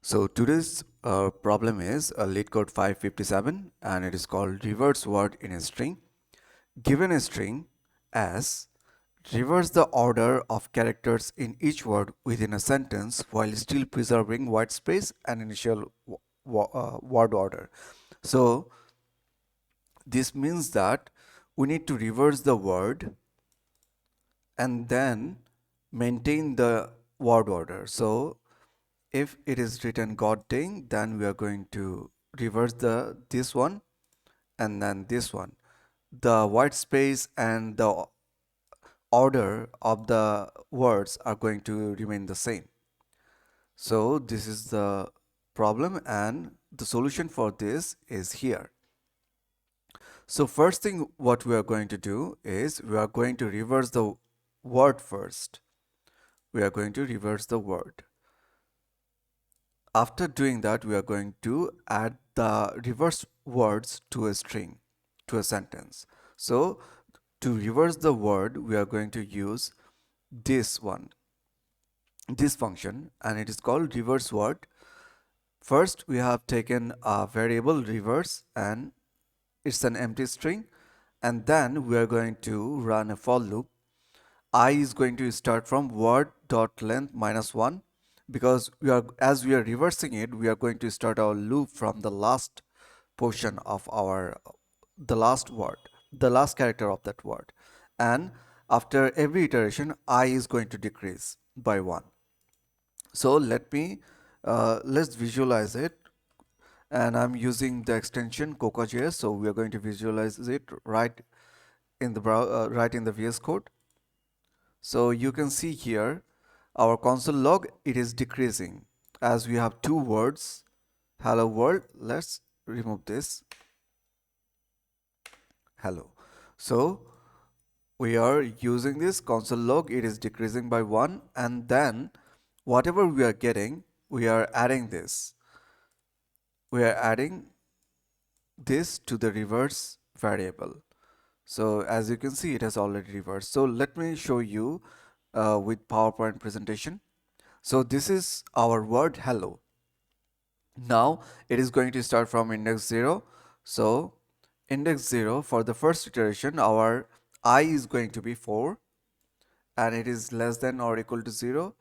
So today's problem is a Leetcode 557 and it is called reverse word in a string. Given a string as reverse the order of characters in each word within a sentence while still preserving white space and initial word order. So this means that we need to reverse the word and then maintain the word order. So if it is written god dang, then we are going to reverse this one and then this one. The white space and the order of the words are going to remain the same. So this is the problem and the solution for this is here. So first thing what we are going to do is we are going to reverse the word first. We are going to reverse the word. After doing that, we are going to add the reverse words to a string, to a sentence. So to reverse the word, we are going to use this one, this function, and it is called reverse word. First, we have taken a variable reverse and it's an empty string. And then we are going to run a for loop. I is going to start from word dot length -1 because as we are reversing it, we are going to start our loop from the last portion of the last word, the last character of that word. And after every iteration, I is going to decrease by 1. So let's visualize it, and I'm using the extension Coca.js, so we are going to visualize it right in the right in the VS Code. So you can see here our console log, it is decreasing as we have two words, hello world. Let's remove this hello. So we are using this console log, it is decreasing by 1, and then whatever we are getting, we are adding this. We are adding this to the reverse variable. So as you can see, it has already reversed. So let me show you with PowerPoint presentation. So this is our word hello. Now it is going to start from index 0. So index 0, for the first iteration, our I is going to be 4 and it is less than or equal to 0.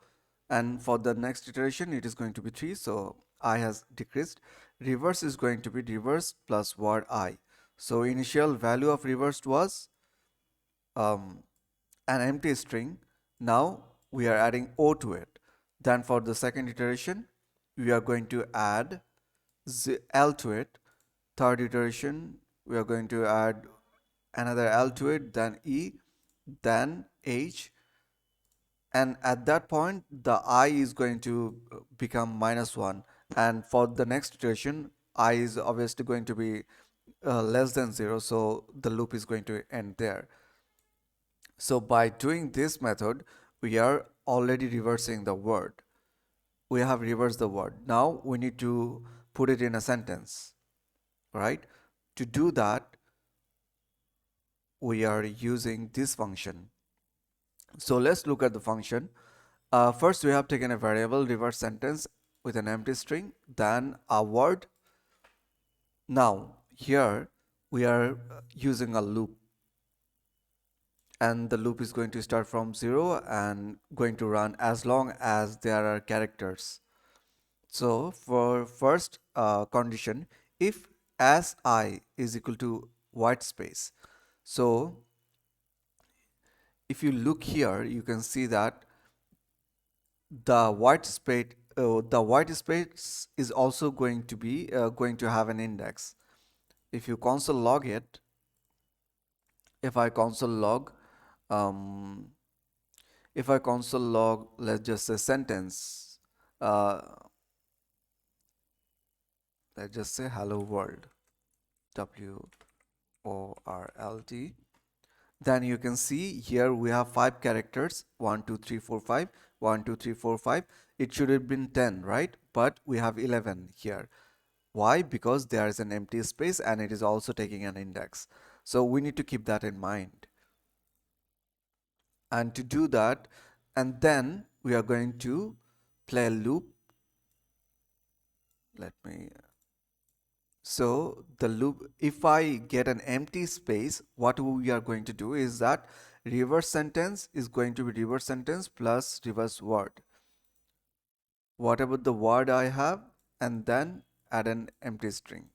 And for the next iteration, it is going to be 3. So I has decreased. Reverse is going to be reverse plus word I. So initial value of reversed was an empty string. Now we are adding O to it. Then for the second iteration, we are going to add L to it. Third iteration, we are going to add another L to it, then E, then H. And at that point, the I is going to become -1. And for the next iteration, I is obviously going to be less than 0. So the loop is going to end there. So by doing this method, we are already reversing the word. We have reversed the word. Now we need to put it in a sentence, right? To do that, we are using this function. So let's look at the function. First, we have taken a variable reverse sentence with an empty string, then a word. Now here we are using a loop, and the loop is going to start from 0 and going to run as long as there are characters. So for first condition, if as I is equal to white space, so if you look here, you can see that the white space is also going to be going to have an index. If you console log it, if I console log um, if I console log, let's just say sentence, uh, let's just say hello world, WORLD, then you can see here we have 5 characters, 1 2 3 4 5, 1 2 3 4 5. It should have been 10, right? But we have 11 here. Why? Because there is an empty space and it is also taking an index. So we need to keep that in mind. And to do that, and then we are going to play a loop let me So the loop, if I get an empty space, what we are going to do is that reverse sentence is going to be reverse sentence plus reverse word. Whatever the word I have, and then add an empty string.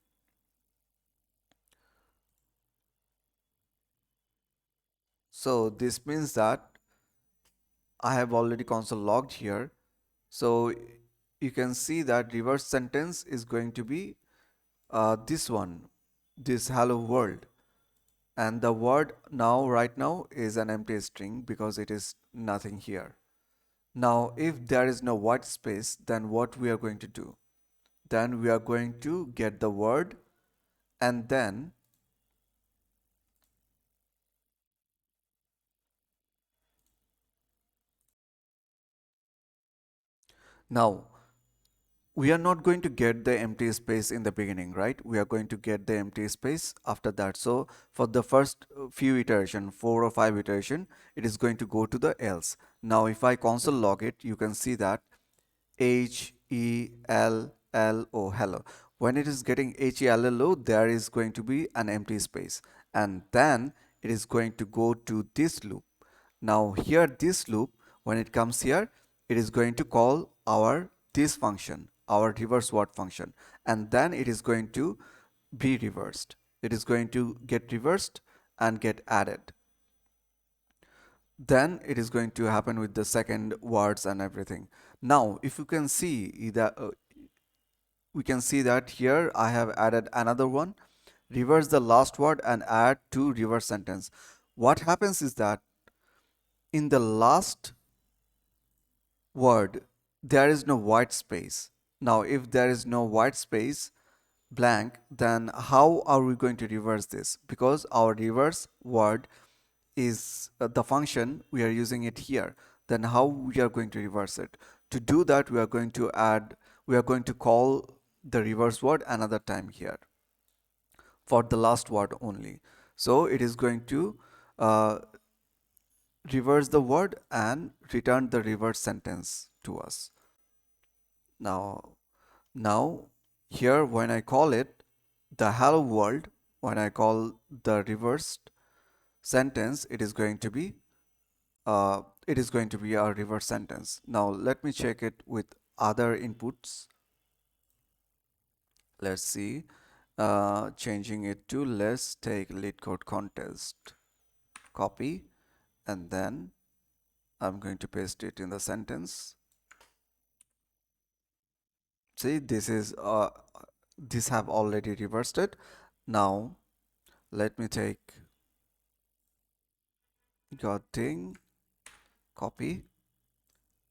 So this means that I have already console logged here. So you can see that reverse sentence is going to be this one, this hello world. And the word now, right now, is an empty string because it is nothing here. Now, if there is no white space, then what we are going to do? Then we are going to get the word, and then now we are not going to get the empty space in the beginning, right? We are going to get the empty space after that. So for the first few iteration, 4 or 5 iteration, it is going to go to the else. Now if I console log it, you can see that HELLO, hello. When it is getting HELLO, there is going to be an empty space, and then it is going to go to this loop. Now here this loop, when it comes here, it is going to call our this function, our reverse word function, and then it is going to be reversed. It is going to get reversed and get added. Then it is going to happen with the second words and everything. Now if you can see that we can see that here I have added another one, reverse the last word and add to reverse sentence. What happens is that in the last word there is no white space. Now if there is no white space, blank, then how are we going to reverse this? Because our reverse word is the function, we are using it here. Then how we are going to reverse it? To do that, we are going to call the reverse word another time here for the last word only. So it is going to uh, reverse the word and return the reverse sentence to us. Now, here when I call it the hello world, when I call the reversed sentence, it is going to be a reverse sentence. Now let me check it with other inputs. Let's see. Changing it to, let's take Leetcode contest, copy, and then I'm going to paste it in the sentence. See, this have already reversed it. Now let me take gniD, copy,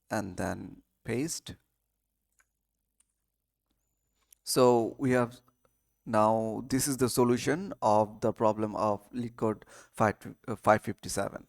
and then paste. So we have now, this is the solution of the problem of Leetcode 557.